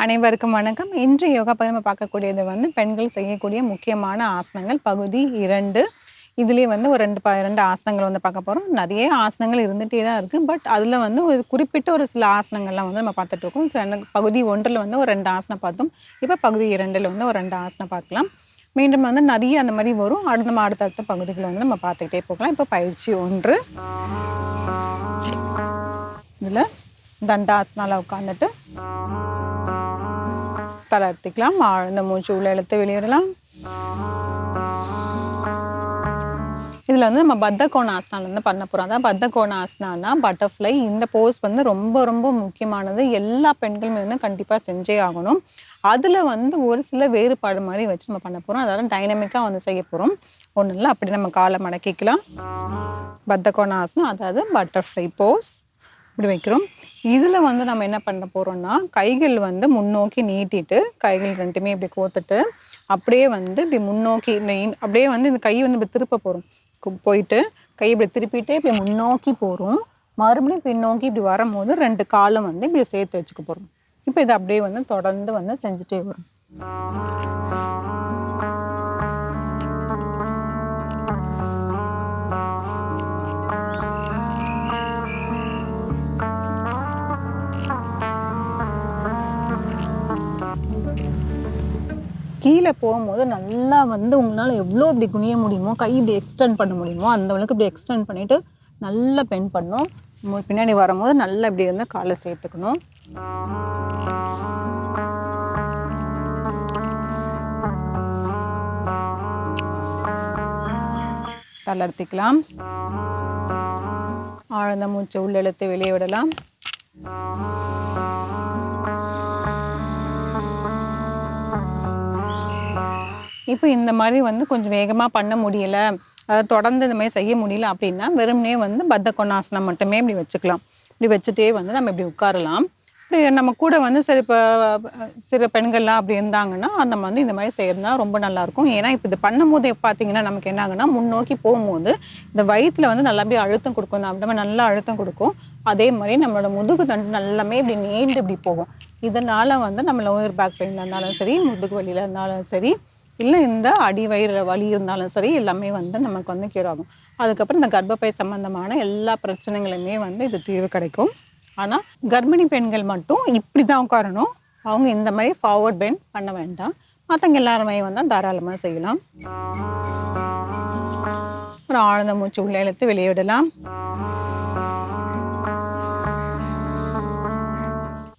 அனைவருக்கும் வணக்கம். இன்று யோகா பத்தி நம்ம பார்க்கக்கூடியது பெண்கள் செய்யக்கூடிய முக்கியமான ஆசனங்கள் பகுதி 2. இதுலேயே ஒரு 2 ஆசனங்கள் பார்க்க போகிறோம். நிறைய ஆசனங்கள் இருந்துகிட்டே தான் இருக்குது. பட் அதில் ஒரு குறிப்பிட்ட ஒரு சில ஆசனங்கள்லாம் நம்ம பார்த்துட்டு இருக்கோம். ஸோ எனக்கு பகுதி 1ல் ஒரு 2 ஆசனம் பார்த்தோம். இப்போ பகுதி 2ல் ஒரு 2 ஆசனம் பார்க்கலாம். மீண்டும் நிறைய அந்த மாதிரி வரும். அடுத்தடுத்த பகுதிகளை நம்ம பார்த்துக்கிட்டே போகலாம். இப்போ பயிற்சி 1. இதில் தண்டாசனால உட்காந்துட்டு தளர்த்திக்கலாம். ஆழ்ந்த மூச்சு உள்ள இழுத்து வெளியிடலாம். இதில் நம்ம பத்த கோணாசனால பண்ண போகிறோம். அதான் பத்த கோணாசனானா பட்டர்ஃப்ளை. இந்த போஸ் ரொம்ப ரொம்ப முக்கியமானது. எல்லா பெண்களுமே கண்டிப்பாக செஞ்சே ஆகணும். அதில் ஒரு சில வேறுபாடு மாதிரி வச்சு நம்ம பண்ண போகிறோம். அதாவது டைனமிக்காக செய்ய போகிறோம். ஒன்றும் இல்லை, அப்படி நம்ம காலை மடக்கிக்கலாம். பத்த கோணாசனம், அதாவது பட்டர்ஃப்ளை போஸ் இப்படி வைக்கிறோம். இதில் நம்ம என்ன பண்ண போகிறோம்னா, கைகள் முன்னோக்கி நீட்டிட்டு கைகள் ரெண்டுமே இப்படி கோத்துட்டு அப்படியே இப்படி முன்னோக்கி அப்படியே இந்த கை இப்படி திருப்ப போகிறோம். போயிட்டு கை இப்படி திருப்பிட்டு இப்படி முன்னோக்கி போகிறோம். மறுபடியும் பின்னோக்கி இப்படி வரும்போது 2 காலும் இப்படி சேர்த்து வச்சுக்க போகிறோம். இப்போ இதை அப்படியே தொடர்ந்து செஞ்சுட்டே வரும். கீழே போகும்போது நல்லா உங்களால் எவ்வளோ இப்படி குனிய முடியுமோ, கை இப்படி எக்ஸ்டெண்ட் பண்ண முடியுமோ அந்த அளவுக்கு இப்படி எக்ஸ்டெண்ட் பண்ணிவிட்டு நல்லா பெண்ட் பண்ணணும். பின்னாடி வரும்போது நல்லா இப்படி காலை சேர்த்துக்கணும். தளர்த்திக்கலாம். ஆழ்ந்த மூச்சை உள்ள இழுத்து வெளியே விடலாம். இப்போ இந்த மாதிரி கொஞ்சம் வேகமாக பண்ண முடியலை, அதாவது தொடர்ந்து இந்த மாதிரி செய்ய முடியல அப்படின்னா வெறுமனே பத்த கோணாசனம் மட்டுமே இப்படி வச்சுக்கலாம். இப்படி வச்சுட்டே நம்ம இப்படி உட்காரலாம். இப்படி நம்ம கூட சரி இப்போ சில பெண்கள்லாம் அப்படி இருந்தாங்கன்னா அந்த இந்த மாதிரி செய்யறதுனா ரொம்ப நல்லாயிருக்கும். ஏன்னா இப்போ இது பண்ணும் போது பார்த்தீங்கன்னா நமக்கு என்ன ஆகுன்னா, முன்னோக்கி போகும்போது இந்த வயிற்றில் நல்லா அப்படியே அழுத்தம் கொடுக்கும். இந்த அப்படியே நல்லா அழுத்தம் கொடுக்கும். அதே மாதிரி நம்மளோட முதுகு தண்டு நல்லாமே இப்படி நீண்டு இப்படி போகும். இதனால் நம்ம லோயர் பேக் பெயினில் இருந்தாலும் சரி, முதுகு வலியில் இருந்தாலும் சரி, இல்லை இந்த அடி வயிறு வலி இருந்தாலும் சரி, எல்லாமே நமக்கு கியூர் ஆகும். அதுக்கப்புறம் இந்த கர்ப்பப்பை சம்பந்தமான எல்லா பிரச்சனைகளுமே இது தீர்வு கிடைக்கும். ஆனால் கர்ப்பிணி பெண்கள் மட்டும் இப்படி தான் உட்காரணும். அவங்க இந்த மாதிரி ஃபார்வர்ட் பெண்ட் பண்ண வேண்டாம். மற்றவங்க எல்லாருமே தாராளமாக செய்யலாம். ஒரு ஆழ்ந்த மூச்சு உள்ளே இழுத்து வெளியே விடலாம்.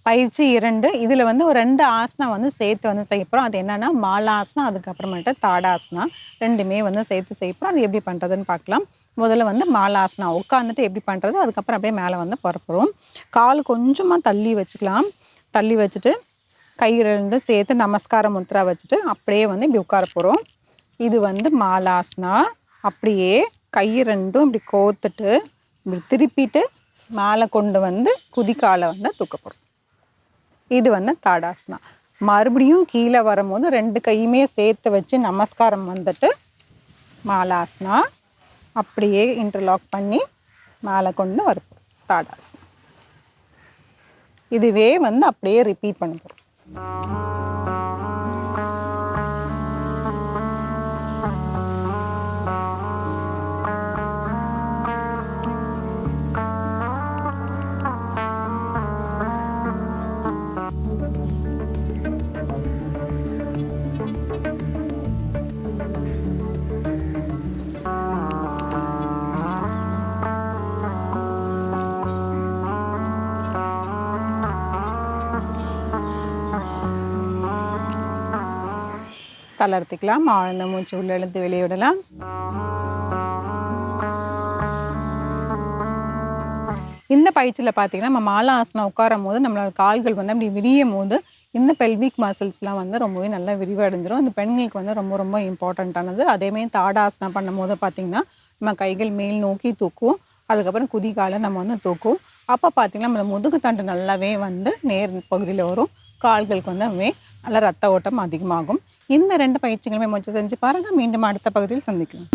பயிற்சி 2. இதில் ஒரு 2 ஆசனம் சேர்த்து செய்ய போகிறோம். அது என்னென்னா மாலாசனம், அதுக்கப்புறமேட்டு தாடாசனா, ரெண்டுமே சேர்த்து செய்ய போகிறோம். அது எப்படி பண்ணுறதுன்னு பார்க்கலாம். முதல்ல மாலாசனா உட்காந்துட்டு எப்படி பண்ணுறது, அதுக்கப்புறம் அப்படியே மேலே பரப்புறோம். கால் கொஞ்சமாக தள்ளி வச்சுக்கலாம். தள்ளி வச்சுட்டு கை 2 சேர்த்து நமஸ்கார முத்ரா வச்சுட்டு அப்படியே இப்படி உட்கார போகிறோம். இது மாலாசனா. அப்படியே கை 2 இப்படி கோத்துட்டு இப்படி திருப்பிட்டு மேலே கொண்டு குதிக்காலை தூக்க போகிறோம். இது தாடாசனா. மறுபடியும் கீழே வரும்போது 2 கையுமே சேர்த்து வச்சு நமஸ்காரம் மாலாசனா. அப்படியே இன்டர்லாக் பண்ணி மேலே கொண்டு வரும் தாடாசனா. இதுவே அப்படியே ரிப்பீட் பண்ண போகிறோம். தளர்த்திக்கலாம். ஆழ்ந்த மூச்சு உள்ள இழுத்து வெளியே விடலாம். இந்த பயிற்சியில் பார்த்தீங்கன்னா நம்ம மாலாசனம் உட்காரும் போது நம்மளோட கால்கள் அப்படி விரியும் போது இந்த பெல்விக் மசில்ஸ்லாம் ரொம்பவே நல்லா விரிவடைஞ்சிரும். இந்த பெண்களுக்கு ரொம்ப ரொம்ப இம்பார்ட்டண்ட்டானது. அதேமாதிரி தாடாசனம் பண்ணும் போது பார்த்தீங்கன்னா நம்ம கைகள் மேல் நோக்கி தூக்குவோம். அதுக்கப்புறம் குதிகாலை நம்ம தூக்குவோம். அப்போ பார்த்தீங்கன்னா நம்ம முதுகு தண்டு நல்லாவே நேர் பகுதியில் வரும். கால்களுக்கு நல்லா ரத்த ஓட்டம் அதிகமாகும். இந்த 2 பயிற்சிகளுமே முயற்சி செஞ்சு பாருங்கள். மீண்டும் அடுத்த பகுதியில் சந்திக்கலாம்.